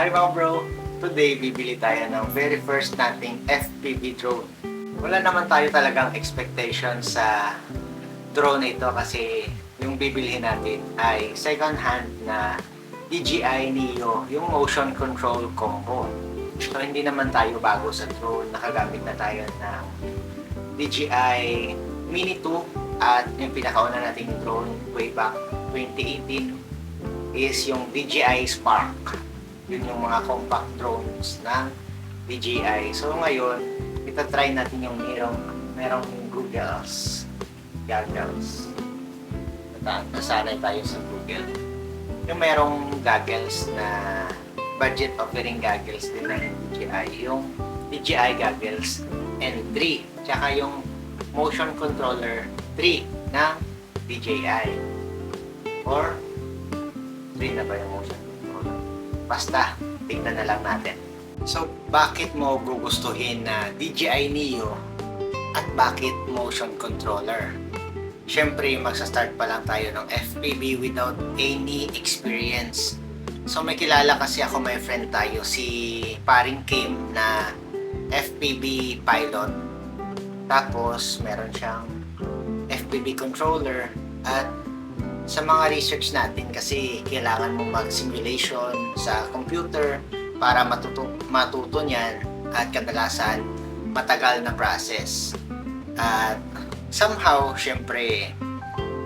Hi mga bro! Today, bibili tayo ng very first nating FPV drone. Wala naman tayo talagang expectation sa drone na ito kasi yung bibilihin natin ay second hand na DJI Neo, yung motion control combo. So hindi naman tayo bago sa drone, nakagamit na tayo ng DJI Mini 2 at yung pinakauna nating drone way back 2018 is yung DJI Spark. Yun yung mga compact drones ng DJI. So ngayon, itatry natin yung merong goggles. Nasanay tayo sa Google. Yung merong goggles na budget offering goggles din ng DJI. Yung DJI goggles N3. Tsaka yung motion controller 3 ng DJI. Or 3 na ba yung motion controller? Basta, tingnan na lang natin. So, bakit mo gugustuhin na DJI Neo at bakit motion controller? Siyempre, magsa-start pa lang tayo ng FPV without any experience. So, may kilala kasi ako, my friend tayo, si Paring Kim na FPV pilot. Tapos, meron siyang FPV controller at sa mga research natin kasi kailangan mo mag-simulation sa computer para matuto niyan at kadalasan matagal na process. At somehow, syempre,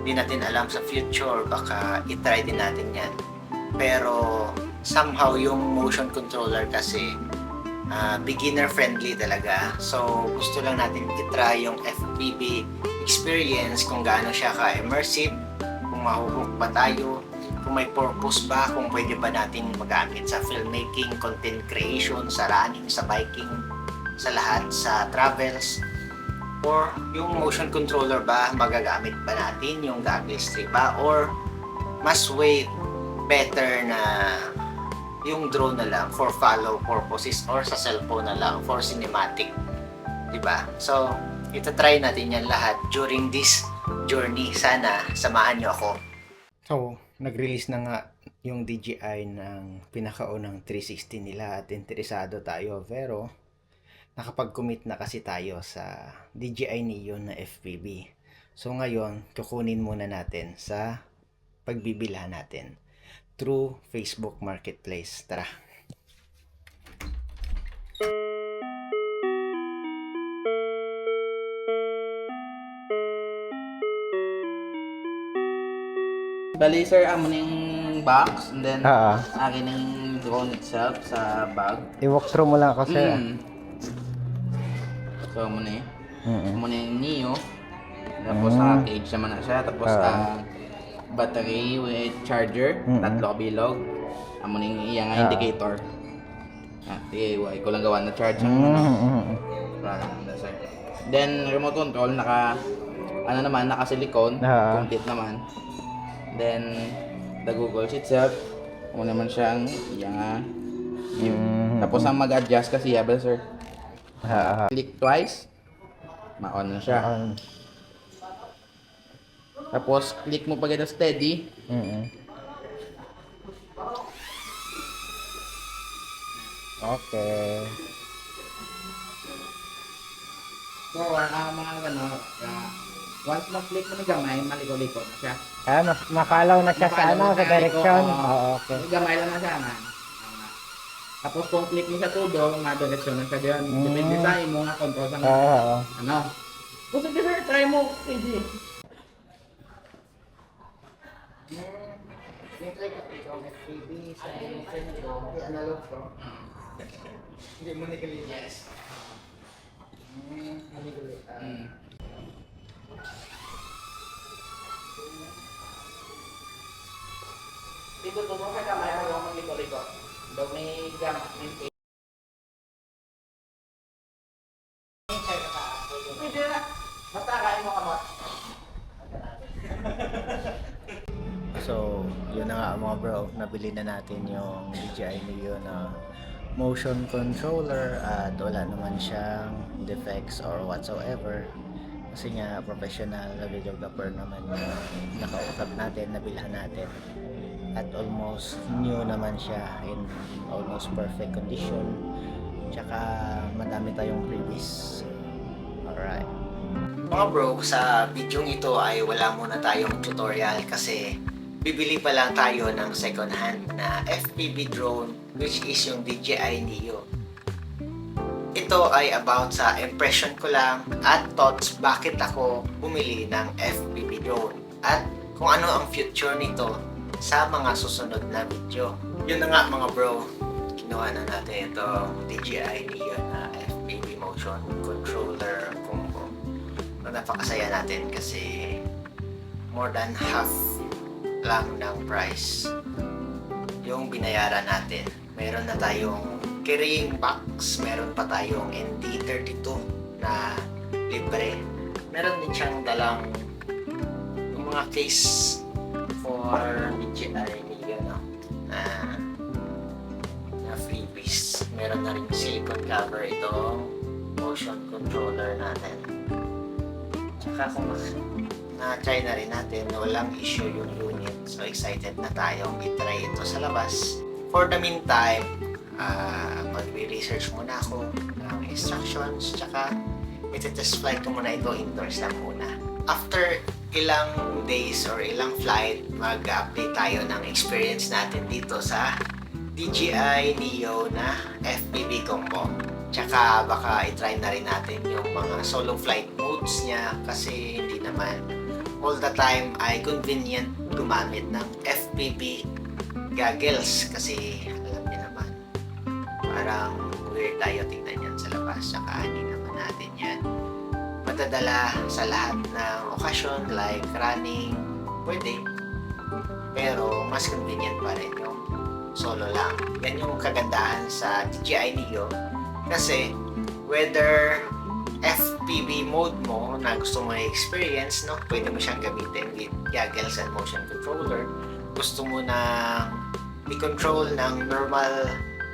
di natin alam sa future, baka itry din natin yan. Pero somehow yung motion controller kasi beginner friendly talaga. So gusto lang natin itry yung FPV experience kung gaano siya ka-immersive, kung mahuhook ba tayo, kung may purpose ba, kung pwede ba natin magamit sa filmmaking, content creation, sa running, sa biking, sa lahat, sa travels, or yung motion controller ba, magagamit ba natin yung goggles 3 ba, or mas way better na yung drone na lang for follow purposes or sa cellphone na lang for cinematic, diba? So, itatry natin yan lahat during this journey. Sana samahan nyo ako. So, nag-release na nga yung DJI ng pinakaunang 360 nila at interesado tayo, pero nakapag-commit na kasi tayo sa DJI Neo na FPV. So ngayon, kukunin muna natin sa pagbibilhan natin through Facebook Marketplace. Tara! Bali sir, amo ng box and then akin ng drone itself sa bag. I-walkthrough mo lang ako, sir. So muna yung Neo. Tapos cage naman na siya. Tapos battery with charger, tatlo bilog. Amo ng iyang indicator. DIY ko lang gawa na charge ang sir. Then remote control naka silicone, complete naman. Then the Google itself, mo naman siyang iyang view. Tapos ang mag-adjust kasi yabel sir. Click twice, ma-on na siya. Tapos click mo pag ito steady. Okay. So, once ma-click mo na gamay, maliko-liko na siya. Ma-follow na siya sa sa direction. Okay. Gamay lang na siya man. Tapos kung click mo sa tudo, ma-direction na siya diyan. Depende sa imo nga control sa ano. Kung sige sir, try mo, easy. Analog to. Hindi mo nikali. Yes. Dito to mo kaya may ayaw mo liko-liko. Daw may gamit may pwede na. Basta kain mo kamot. So, yun na nga mga bro, nabili na natin yung DJI Neo na motion controller at wala naman siyang defects or whatsoever. Kasi nga professional na videographer naman yung nakausap natin, nabilhan natin. At almost new naman siya in almost perfect condition. Tsaka madami tayong freebies. Alright. Mga bro, sa video ito ay wala muna tayong tutorial kasi bibili pa lang tayo ng second hand na FPV drone which is yung DJI Neo. Ito ay about sa impression ko lang at thoughts bakit ako bumili ng FPV drone at kung ano ang future nito sa mga susunod na video. Yun na nga mga bro, kinuha na natin itong DJI Neo na FPV motion controller combo. Napakasaya natin kasi more than half lang ng price yung binayaran natin. Meron na tayong carrying box, meron pa tayong ND32 na libre. Meron din siyang dalang yung mga case for DJI Neo na freebies. Meron na rin silicone cover itong motion controller natin. Tsaka kung na-try na rin natin, walang issue yung unit. So excited na tayong i-try ito sa labas. For the meantime, mag-research muna ako ng instructions, tsaka iti-test flight ko muna ito indoors lang muna. After ilang days or ilang flight, mag-update tayo ng experience natin dito sa DJI Neo na FPV combo. Tsaka baka i-try na rin natin yung mga solo flight modes niya kasi hindi naman all the time ay convenient gumamit ng FPV goggles kasi alam niyo naman parang weird tayo tingnan yan sa labas tsaka hindi naman natin yan matadala sa lahat ng okasyon like running, pwede pero mas convenient pa rin yung solo lang. Yan yung kagandahan sa DJI Neo kasi whether FPV mode mo na gusto mo i-experience, no, pwede mo siyang gamitin with goggles and motion controller. Gusto mo na i-control ng normal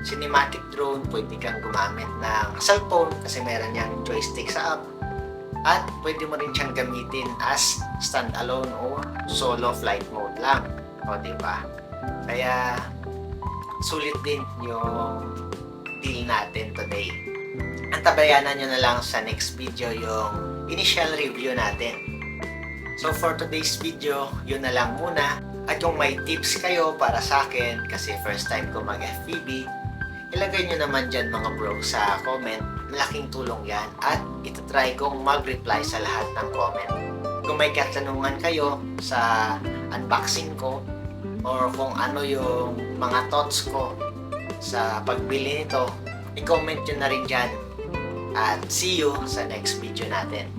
cinematic drone, pwede kang gumamit ng cellphone kasi meron niyang joystick sa app. At pwede mo rin siyang gamitin as standalone or solo flight mode lang. O, diba? Kaya sulit din yung deal natin today. Antabayanan nyo na lang sa next video yung initial review natin. So for today's video, yun na lang muna. At kung may tips kayo para sa akin, kasi first time ko mag-FPV, ilagay nyo naman dyan mga bro sa comment. Malaking tulong yan at itatry kong mag-reply sa lahat ng comment. Kung may katanungan kayo sa unboxing ko or kung ano yung mga thoughts ko sa pagbili nito, i-comment nyo na rin dyan. At see you sa next video natin.